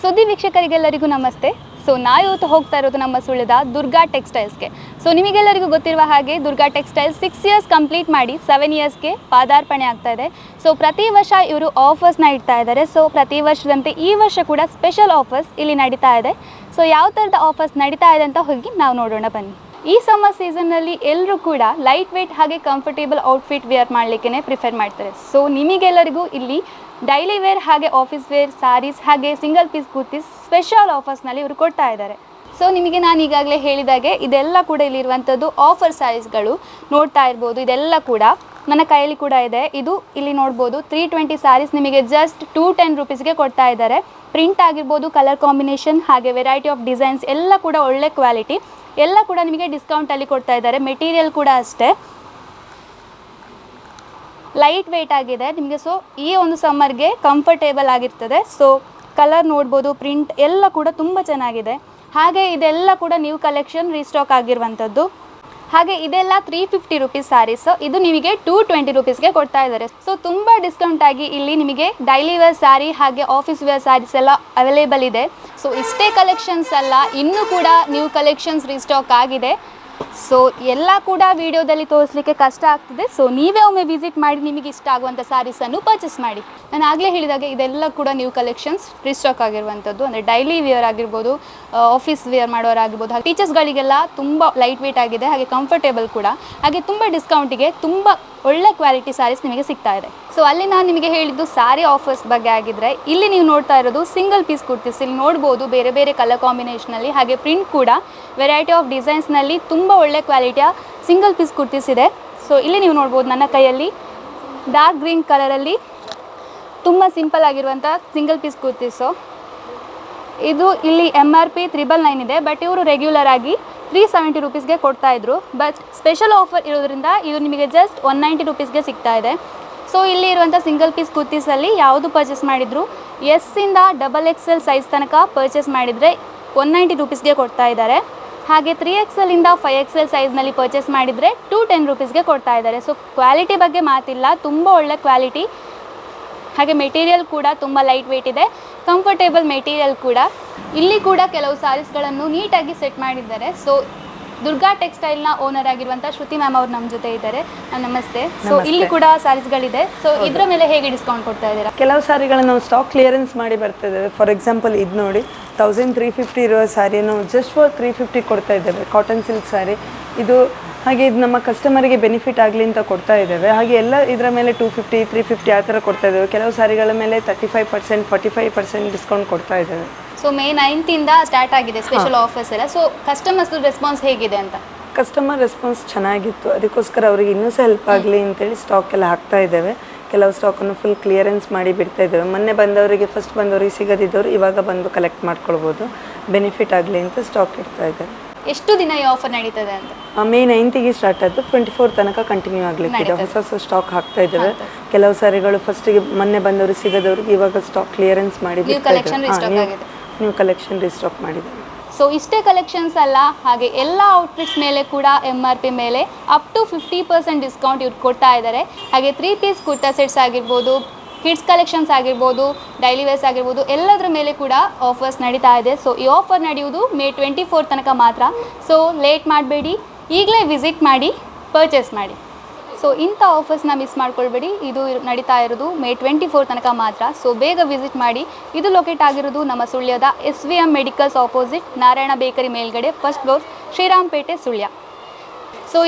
ಸುದ್ದಿ ವೀಕ್ಷಕರಿಗೆಲ್ಲರಿಗೂ ನಮಸ್ತೆ. ನಾವಿವತ್ತು ಹೋಗ್ತಾ ಇರೋದು ನಮ್ಮ ಸುಳ್ಯದ ದುರ್ಗಾ ಟೆಕ್ಸ್ಟೈಲ್ಸ್ಗೆ. ನಿಮಗೆಲ್ಲರಿಗೂ ಗೊತ್ತಿರುವ ಹಾಗೆ ದುರ್ಗಾ ಟೆಕ್ಸ್ಟೈಲ್ಸ್ 6 ಇಯರ್ಸ್ ಕಂಪ್ಲೀಟ್ ಮಾಡಿ 7 ಇಯರ್ಸ್ಗೆ ಪಾದಾರ್ಪಣೆ ಆಗ್ತಾ ಇದೆ. ಪ್ರತಿ ವರ್ಷ ಇವರು ಆಫರ್ಸ್ನ ಇಡ್ತಾ ಇದ್ದಾರೆ. ಪ್ರತಿ ವರ್ಷದಂತೆ ಈ ವರ್ಷ ಕೂಡ ಸ್ಪೆಷಲ್ ಆಫರ್ಸ್ ಇಲ್ಲಿ ನಡೀತಾ ಇದೆ. ಯಾವ ಥರದ ಆಫರ್ಸ್ ನಡೀತಾ ಇದೆ ಅಂತ ಹೋಗಿ ನಾವು ನೋಡೋಣ ಬನ್ನಿ. ಈ ಸಮ್ಮರ್ ಸೀಸನ್ನಲ್ಲಿ ಎಲ್ಲರೂ ಕೂಡ ಲೈಟ್ ವೇಟ್ ಹಾಗೆ ಕಂಫರ್ಟೇಬಲ್ ಔಟ್ಫಿಟ್ ವೇರ್ ಮಾಡಲಿಕ್ಕೆ ಪ್ರಿಫರ್ ಮಾಡ್ತಾರೆ. ನಿಮಗೆಲ್ಲರಿಗೂ ಇಲ್ಲಿ ಡೈಲಿ ವೇರ್ ಹಾಗೆ ಆಫೀಸ್ ವೇರ್ ಸಾರೀಸ್ ಹಾಗೆ ಸಿಂಗಲ್ ಪೀಸ್ ಕುರ್ತೀಸ್ ಸ್ಪೆಷಲ್ ಆಫರ್ಸ್ನಲ್ಲಿ ಇವರು ಕೊಡ್ತಾ ಇದ್ದಾರೆ. ನಿಮಗೆ ನಾನು ಈಗಾಗಲೇ ಹೇಳಿದಾಗೆ ಇದೆಲ್ಲ ಕೂಡ ಇಲ್ಲಿರುವಂಥದ್ದು ಆಫರ್ ಸ್ಯಾರೀಸ್ಗಳು ನೋಡ್ತಾ ಇರ್ಬೋದು. ಇದೆಲ್ಲ ಕೂಡ ನನ್ನ ಕೈಯಲ್ಲಿ ಕೂಡ ಇದೆ. ಇದು ಇಲ್ಲಿ ನೋಡ್ಬೋದು 320 ಸ್ಯಾರೀಸ್ ನಿಮಗೆ ಜಸ್ಟ್ 210 ರುಪೀಸ್ಗೆ ಕೊಡ್ತಾ ಇದ್ದಾರೆ. ಪ್ರಿಂಟ್ ಆಗಿರ್ಬೋದು, ಕಲರ್ ಕಾಂಬಿನೇಷನ್ ಹಾಗೆ ವೆರೈಟಿ ಆಫ್ ಡಿಸೈನ್ಸ್ ಎಲ್ಲ ಕೂಡ ಒಳ್ಳೆ ಕ್ವಾಲಿಟಿ, ಎಲ್ಲ ಕೂಡ ನಿಮಗೆ ಡಿಸ್ಕೌಂಟಲ್ಲಿ ಕೊಡ್ತಾ ಇದ್ದಾರೆ. ಮೆಟೀರಿಯಲ್ ಕೂಡ ಅಷ್ಟೇ ಲೈಟ್ ವೇಟ್ ಆಗಿದೆ ನಿಮಗೆ. ಈ ಒಂದು ಸಮ್ಮರ್ಗೆ ಕಂಫರ್ಟೇಬಲ್ ಆಗಿರ್ತದೆ. ಕಲರ್ ನೋಡ್ಬೋದು, ಪ್ರಿಂಟ್ ಎಲ್ಲ ಕೂಡ ತುಂಬ ಚೆನ್ನಾಗಿದೆ. ಹಾಗೆ ಇದೆಲ್ಲ ಕೂಡ ನ್ಯೂ ಕಲೆಕ್ಷನ್ ರೀಸ್ಟಾಕ್ ಆಗಿರುವಂಥದ್ದು. ಹಾಗೆ ಇದೆಲ್ಲ 350 ರುಪೀಸ್ ಸ್ಯಾರೀಸ್, ಇದು ನಿಮಗೆ 220 ರುಪೀಸ್ಗೆ ಕೊಡ್ತಾ ಇದ್ದಾರೆ. ತುಂಬ ಡಿಸ್ಕೌಂಟ್ ಆಗಿ ಇಲ್ಲಿ ನಿಮಗೆ ಡೈಲಿ ವೇರ್ ಸ್ಯಾರಿ ಹಾಗೆ ಆಫೀಸ್ ವೇರ್ ಸ್ಯಾರೀಸ್ ಎಲ್ಲ ಅವೈಲೇಬಲ್ ಇದೆ. ಇಷ್ಟೇ ಕಲೆಕ್ಷನ್ಸ್ ಅಲ್ಲ, ಇನ್ನೂ ಕೂಡ ನ್ಯೂ ಕಲೆಕ್ಷನ್ಸ್ ರೀಸ್ಟಾಕ್ ಆಗಿದೆ. ಎಲ್ಲ ಕೂಡ ವಿಡಿಯೋದಲ್ಲಿ ತೋರಿಸಲಿಕ್ಕೆ ಕಷ್ಟ ಆಗ್ತದೆ. ನೀವೇ ಒಮ್ಮೆ ವಿಸಿಟ್ ಮಾಡಿ ನಿಮಗೆ ಇಷ್ಟ ಆಗುವಂಥ ಸ್ಯಾರೀಸನ್ನು ಪರ್ಚೇಸ್ ಮಾಡಿ. ನಾನು ಆಗಲೇ ಹೇಳಿದಾಗೆ ಇದೆಲ್ಲ ಕೂಡ ನ್ಯೂ ಕಲೆಕ್ಷನ್ಸ್ ರೀಸ್ಟಾಕ್ ಆಗಿರುವಂಥದ್ದು. ಅಂದರೆ ಡೈಲಿ ವೇರ್ ಆಗಿರ್ಬೋದು, ಆಫೀಸ್ ವೇರ್ ಮಾಡೋರಾಗಿರ್ಬೋದು, ಹಾಗೆ ಟೀಚರ್ಸ್ಗಳಿಗೆಲ್ಲ ತುಂಬ ಲೈಟ್ ವೇಟ್ ಆಗಿದೆ, ಹಾಗೆ ಕಂಫರ್ಟೇಬಲ್ ಕೂಡ, ಹಾಗೆ ತುಂಬ ಡಿಸ್ಕೌಂಟಿಗೆ ತುಂಬ ಒಳ್ಳೆ ಕ್ವಾಲಿಟಿ ಸ್ಯಾರೀಸ್ ನಿಮಗೆ ಸಿಗ್ತಾ ಇದೆ. ಅಲ್ಲಿ ನಾನು ನಿಮಗೆ ಹೇಳಿದ್ದು ಸ್ಯಾರಿ ಆಫರ್ಸ್ ಬಗ್ಗೆ ಆಗಿದ್ದರೆ, ಇಲ್ಲಿ ನೀವು ನೋಡ್ತಾ ಇರೋದು ಸಿಂಗಲ್ ಪೀಸ್ ಕುರ್ತೀಸ್. ಇಲ್ಲಿ ನೋಡ್ಬೋದು ಬೇರೆ ಬೇರೆ ಕಲರ್ ಕಾಂಬಿನೇಷನಲ್ಲಿ, ಹಾಗೆ ಪ್ರಿಂಟ್ ಕೂಡ ವೆರೈಟಿ ಆಫ್ ಡಿಸೈನ್ಸ್ನಲ್ಲಿ ತುಂಬ ಒಳ್ಳೆ ಕ್ವಾಲಿಟಿಯ ಸಿಂಗಲ್ ಪೀಸ್ ಕುರ್ತೀಸ್ ಇದೆ. ಇಲ್ಲಿ ನೀವು ನೋಡ್ಬೋದು ನನ್ನ ಕೈಯಲ್ಲಿ ಡಾರ್ಕ್ ಗ್ರೀನ್ ಕಲರಲ್ಲಿ ತುಂಬ ಸಿಂಪಲ್ ಆಗಿರುವಂಥ ಸಿಂಗಲ್ ಪೀಸ್ ಕುರ್ತೀಸು. ಇದು ಇಲ್ಲಿ MRP 999 ಇದೆ, ಬಟ್ ಇವರು ರೆಗ್ಯುಲರ್ ಆಗಿ 370 ರುಪೀಸ್ಗೆ ಕೊಡ್ತಾಯಿದ್ರು. ಬಟ್ ಸ್ಪೆಷಲ್ ಆಫರ್ ಇರೋದ್ರಿಂದ ಇದು ನಿಮಗೆ ಜಸ್ಟ್ 190 ರುಪೀಸ್ಗೆ ಸಿಗ್ತಾ ಇದೆ. ಇಲ್ಲಿ ಇರುವಂಥ ಸಿಂಗಲ್ ಪೀಸ್ ಕುರ್ತೀಸಲ್ಲಿ ಯಾವುದು ಪರ್ಚೇಸ್ ಮಾಡಿದ್ರು ಎಸ್ಸಿಂದ XXL ಸೈಜ್ ತನಕ ಪರ್ಚೇಸ್ ಮಾಡಿದರೆ 190 ರುಪೀಸ್ಗೆ ಕೊಡ್ತಾ ಇದ್ದಾರೆ. ಹಾಗೆ 3XL ಇಂದ 5XL ಸೈಜ್ನಲ್ಲಿ ಪರ್ಚೇಸ್ ಮಾಡಿದರೆ 210 ರುಪೀಸ್ಗೆ ಕೊಡ್ತಾ ಇದ್ದಾರೆ. ಕ್ವಾಲಿಟಿ ಬಗ್ಗೆ ಮಾತಿಲ್ಲ, ತುಂಬ ಒಳ್ಳೆ ಕ್ವಾಲಿಟಿ. ಹಾಗೆ ಮೆಟೀರಿಯಲ್ ಕೂಡ ತುಂಬ ಲೈಟ್ ವೇಟ್ ಇದೆ, ಕಂಫರ್ಟೇಬಲ್ ಮೆಟೀರಿಯಲ್ ಕೂಡ. ಇಲ್ಲಿ ಕೂಡ ಕೆಲವು ಸ್ಯಾರೀಸ್ಗಳನ್ನು ನೀಟಾಗಿ ಸೆಟ್ ಮಾಡಿದ್ದಾರೆ. ದುರ್ಗಾ ಟೆಕ್ಸ್ಟೈಲ್ನ ಓನರ್ ಆಗಿರುವಂಥ ಶ್ರುತಿ ಮ್ಯಾಮ್ ಅವರು ನಮ್ಮ ಜೊತೆ ಇದ್ದಾರೆ. ನಮಸ್ತೆ. ಇಲ್ಲಿ ಕೂಡ ಸ್ಯಾರೀಸ್ಗಳಿದೆ. ಇದರ ಮೇಲೆ ಹೇಗೆ ಡಿಸ್ಕೌಂಟ್ ಕೊಡ್ತಾ ಇದ್ದೀರಾ? ಕೆಲವು ಸ್ಯಾರಿಗಳನ್ನು ನಾವು ಸ್ಟಾಕ್ ಕ್ಲಿಯರೆನ್ಸ್ ಮಾಡಿ ಬರ್ತಾ ಇದ್ದೇವೆ. ಫಾರ್ ಎಕ್ಸಾಂಪಲ್ ಇದು ನೋಡಿ 1350 ಇರುವ ಸ್ಯಾರಿ ನಾವು ಜಸ್ಟ್ ಫಾರ್ 350 ಕೊಡ್ತಾ ಇದ್ದೇವೆ. ಕಾಟನ್ ಸಿಲ್ಕ್ ಸ್ಯಾರಿ ಇದು. ಹಾಗೆ ಇದು ನಮ್ಮ ಕಸ್ಟಮರಿಗೆ ಬೆನಿಫಿಟ್ ಆಗಲಿ ಅಂತ ಕೊಡ್ತಾ ಇದ್ದೇವೆ. ಹಾಗೆ ಎಲ್ಲ ಇದರ ಮೇಲೆ 250, 350 ಆ ಥರ ಕೊಡ್ತಾ ಇದ್ದೇವೆ. ಕೆಲವು ಸ್ಯಾರಿಗಳ ಮೇಲೆ 35%, 45% ಡಿಸ್ಕೌಂಟ್ ಕೊಡ್ತಾ ಇದ್ದೇವೆ. May 9th ಇಂದ ಸ್ಟಾರ್ಟ್ ಆಗಿದೆ ಸ್ಪೆಷಲ್ ಆಫರ್ಸ್ ಎಲ್ಲ. ಕಸ್ಟಮರ್ಸ್ ರೆಸ್ಪಾನ್ಸ್ ಹೇಗಿದೆ ಅಂತ? ಕಸ್ಟಮರ್ ರೆಸ್ಪಾನ್ಸ್ ಚೆನ್ನಾಗಿತ್ತು, ಅದಕ್ಕೋಸ್ಕರ ಅವರಿಗೆ ಇನ್ನೂ ಸಹ ಹೆಲ್ಪ್ ಆಗಲಿ ಅಂತೇಳಿ ಸ್ಟಾಕ್ ಎಲ್ಲ ಹಾಕ್ತಾ ಇದ್ದೇವೆ. ಕೆಲವು ಸ್ಟಾಕನ್ನು ಫುಲ್ ಕ್ಲಿಯರೆನ್ಸ್ ಮಾಡಿ ಬಿಡ್ತಾ ಇದ್ದೇವೆ. ಮೊನ್ನೆ ಬಂದವರಿಗೆ, ಫಸ್ಟ್ ಬಂದವರಿಗೆ ಸಿಗದಿದ್ದವರು ಇವಾಗ ಬಂದು ಕಲೆಕ್ಟ್ ಮಾಡ್ಕೊಳ್ಬೋದು, ಬೆನಿಫಿಟ್ ಆಗಲಿ ಅಂತ ಸ್ಟಾಕ್ ಇಡ್ತಾ ಇದ್ದೇವೆ. ಎಷ್ಟು ದಿನ ಈ ಆಫರ್ ನಡೀತದೆ ಅಂತ? May 9th ಸ್ಟಾರ್ಟ್ ಆಯಿತು, 24 ತನಕ ಕಂಟಿನ್ಯೂ ಆಗಲಿಕ್ಕಿದೆ. ಹೊಸ ಸ್ಟಾಕ್ ಹಾಕ್ತಾ ಇದ್ದೇವೆ. ಕೆಲವು ಸಾರಿಗಳು ಫಸ್ಟಿಗೆ ಮೊನ್ನೆ ಬಂದವರು ಸಿಗದವ್ರಿಗೆ ಇವಾಗ ಸ್ಟಾಕ್ ಕ್ಲಿಯರೆನ್ಸ್ ಮಾಡಿ ನ್ಯೂ ಕಲೆಕ್ಷನ್ ರೀಸ್ಟಾಕ್ ಮಾಡಿದ್ದೇವೆ. ಇಷ್ಟೇ ಕಲೆಕ್ಷನ್ಸ್ ಅಲ್ಲ, ಹಾಗೆ ಎಲ್ಲ ಔಟ್ಫಿಟ್ಸ್ ಮೇಲೆ ಕೂಡ MRP ಮೇಲೆ ಅಪ್ ಟು 50% ಡಿಸ್ಕೌಂಟ್ ಇವ್ರು ಕೊಡ್ತಾ ಇದ್ದಾರೆ. ಹಾಗೆ 3 ಪೀಸ್ ಕುರ್ತಾ ಸೆಟ್ಸ್ ಆಗಿರ್ಬೋದು, ಕಿಡ್ಸ್ ಕಲೆಕ್ಷನ್ಸ್ ಆಗಿರ್ಬೋದು, ಡೈಲಿ ವೇರ್ಸ್ ಆಗಿರ್ಬೋದು, ಎಲ್ಲದರ ಮೇಲೆ ಕೂಡ ಆಫರ್ಸ್ ನಡೀತಾ ಇದೆ. ಈ ಆಫರ್ ನಡೆಯುವುದು May 24 ತನಕ ಮಾತ್ರ. ಲೇಟ್ ಮಾಡಬೇಡಿ, ಈಗಲೇ ವಿಸಿಟ್ ಮಾಡಿ ಪರ್ಚೇಸ್ ಮಾಡಿ. ಇಂಥ ಆಫರ್ಸ್ನ ಮಿಸ್ ಮಾಡ್ಕೊಳ್ಬೇಡಿ. ಇದು ನಡೀತಾ ಇರೋದು May 24 ತನಕ ಮಾತ್ರ. ಬೇಗ ವಿಸಿಟ್ ಮಾಡಿ. ಇದು ಲೊಕೇಟ್ ಆಗಿರೋದು ನಮ್ಮ ಸುಳ್ಯದ SVM medicals opposite Narayana bakery ಮೇಲ್ಗಡೆ, ಫಸ್ಟ್ ಫ್ಲೋರ್, ಶ್ರೀರಾಮ್ಪೇಟೆ, ಸುಳ್ಯ.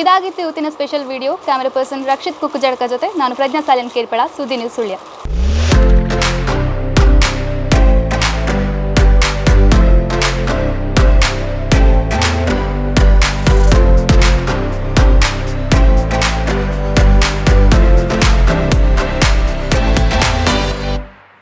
ಇದಾಗಿತ್ತು ಇವತ್ತಿನ special video. Camera person Rakshith Kukkujadka ಜೊತೆ ನಾನು ಪ್ರಜ್ಞಾ ಸಾಲೆನ್ ಕೇರ್ಪಳ, ಸುದ್ದಿ ನ್ಯೂಸ್ ಸುಳ್ಯ.